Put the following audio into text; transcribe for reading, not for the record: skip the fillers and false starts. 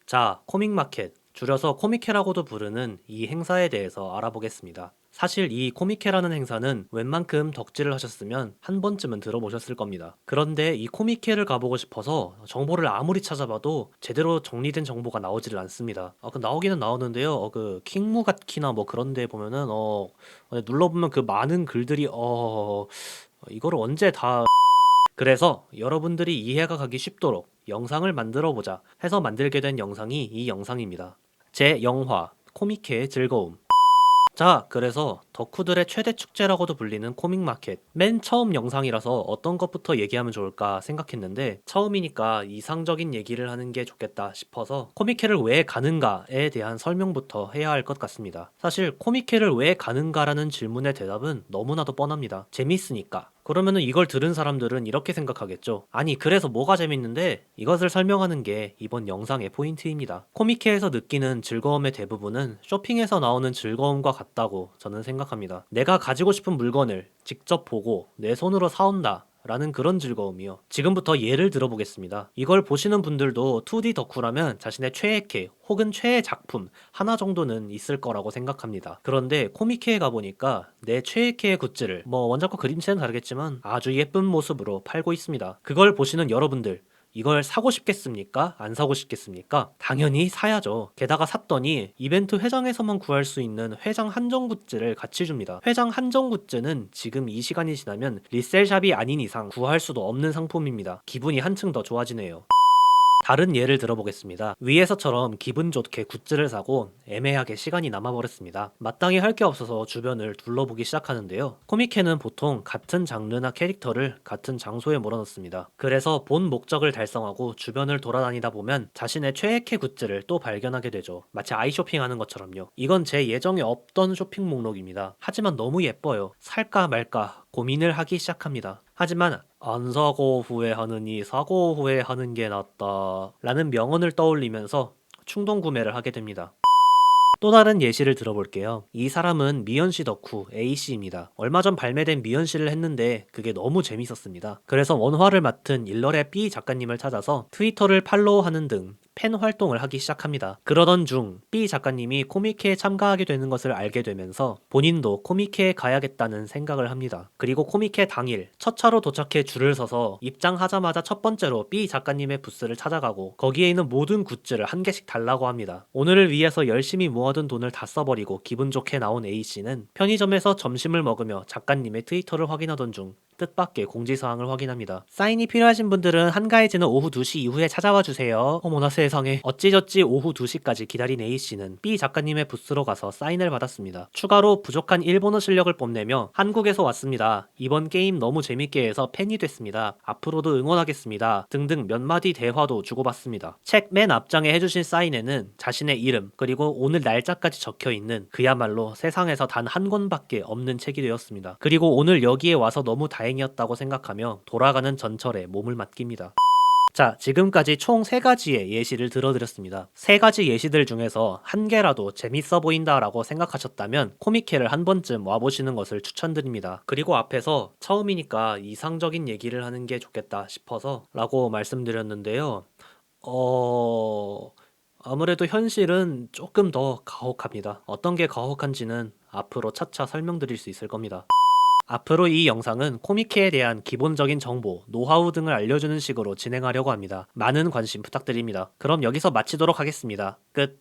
자, 코믹마켓, 줄여서 코미케라고도 부르는 이 행사에 대해서 알아보겠습니다. 사실 이 코미케라는 행사는 웬만큼 덕질을 하셨으면 한 번쯤은 들어보셨을 겁니다. 그런데 이 코미케를 가보고 싶어서 정보를 아무리 찾아봐도 제대로 정리된 정보가 나오지를 않습니다. 나오기는 나오는데요. 킹무갓키나 뭐 그런 데 보면은 눌러보면 그 많은 글들이 이거를 언제 다 그래서 여러분들이 이해가 가기 쉽도록 영상을 만들어 보자 해서 만들게 된 영상이 이 영상입니다. 제 영화 코미케의 즐거움. 자, 그래서 덕후들의 최대 축제라고도 불리는 코믹마켓. 맨 처음 영상이라서 어떤 것부터 얘기하면 좋을까 생각했는데 처음이니까 이상적인 얘기를 하는 게 좋겠다 싶어서 코미케를 왜 가는가에 대한 설명부터 해야 할 것 같습니다. 사실 코미케를 왜 가는가라는 질문의 대답은 너무나도 뻔합니다. 재밌으니까. 그러면은 이걸 들은 사람들은 이렇게 생각하겠죠. 아니, 그래서 뭐가 재밌는데? 이것을 설명하는 게 이번 영상의 포인트입니다. 코미케에서 느끼는 즐거움의 대부분은 쇼핑에서 나오는 즐거움과 같다고 저는 생각합니다. 내가 가지고 싶은 물건을 직접 보고 내 손으로 사온다. 라는 그런 즐거움이요. 지금부터 예를 들어보겠습니다. 이걸 보시는 분들도 2D 덕후라면 자신의 최애캐 혹은 최애 작품 하나 정도는 있을 거라고 생각합니다. 그런데 코미케에 가보니까 내 최애캐의 굿즈를 원작과 그림체는 다르겠지만 아주 예쁜 모습으로 팔고 있습니다. 그걸 보시는 여러분들 이걸 사고 싶겠습니까? 안 사고 싶겠습니까? 당연히 사야죠. 게다가 샀더니 이벤트 회장에서만 구할 수 있는 회장 한정 굿즈를 같이 줍니다. 회장 한정 굿즈는 지금 이 시간이 지나면 리셀샵이 아닌 이상 구할 수도 없는 상품입니다. 기분이 한층 더 좋아지네요. 다른 예를 들어보겠습니다. 위에서처럼 기분 좋게 굿즈를 사고 애매하게 시간이 남아버렸습니다. 마땅히 할 게 없어서 주변을 둘러보기 시작하는데요. 코미케는 보통 같은 장르나 캐릭터를 같은 장소에 몰아넣습니다. 그래서 본 목적을 달성하고 주변을 돌아다니다 보면 자신의 최애캐 굿즈를 또 발견하게 되죠. 마치 아이쇼핑하는 것처럼요. 이건 제 예정에 없던 쇼핑 목록입니다. 하지만 너무 예뻐요. 살까 말까 고민을 하기 시작합니다. 하지만 안 사고 후회하느니 사고 후회하는 게 낫다 라는 명언을 떠올리면서 충동 구매를 하게 됩니다. 또 다른 예시를 들어볼게요. 이 사람은 미연씨 덕후 A씨입니다. 얼마 전 발매된 미연씨를 했는데 그게 너무 재밌었습니다. 그래서 원화를 맡은 일러의 B 작가님을 찾아서 트위터를 팔로우하는 등 팬 활동을 하기 시작합니다. 그러던 중 B 작가님이 코미케에 참가하게 되는 것을 알게 되면서 본인도 코미케에 가야겠다는 생각을 합니다. 그리고 코미케 당일 첫 차로 도착해 줄을 서서 입장하자마자 첫 번째로 B 작가님의 부스를 찾아가고 거기에 있는 모든 굿즈를 한 개씩 달라고 합니다. 오늘을 위해서 열심히 모아둔 돈을 다 써버리고 기분 좋게 나온 A씨는 편의점에서 점심을 먹으며 작가님의 트위터를 확인하던 중 뜻밖의 공지사항을 확인합니다. 사인이 필요하신 분들은 한가해지는 오후 2시 이후에 찾아와 주세요. 어머나 세상에. 어찌저찌 오후 2시까지 기다린 A씨는 B 작가님의 부스로 가서 사인을 받았습니다. 추가로 부족한 일본어 실력을 뽐내며 한국에서 왔습니다. 이번 게임 너무 재밌게 해서 팬이 됐습니다. 앞으로도 응원하겠습니다. 등등 몇 마디 대화도 주고받습니다. 책 맨 앞장에 해주신 사인에는 자신의 이름 그리고 오늘 날짜까지 적혀있는 그야말로 세상에서 단 한 권밖에 없는 책이 되었습니다. 그리고 오늘 여기에 와서 너무 다행이었다고 생각하며 돌아가는 전철에 몸을 맡깁니다. 자, 지금까지 총 3가지의 예시를 들어드렸습니다. 3가지 예시들 중에서 한 개라도 재밌어 보인다라고 생각하셨다면 코미케를 한 번쯤 와보시는 것을 추천드립니다. 그리고 앞에서 처음이니까 이상적인 얘기를 하는 게 좋겠다 싶어서 라고 말씀드렸는데요. 아무래도 현실은 조금 더 가혹합니다. 어떤 게 가혹한지는 앞으로 차차 설명드릴 수 있을 겁니다. 앞으로 이 영상은 코미케에 대한 기본적인 정보, 노하우 등을 알려주는 식으로 진행하려고 합니다. 많은 관심 부탁드립니다. 그럼 여기서 마치도록 하겠습니다. 끝.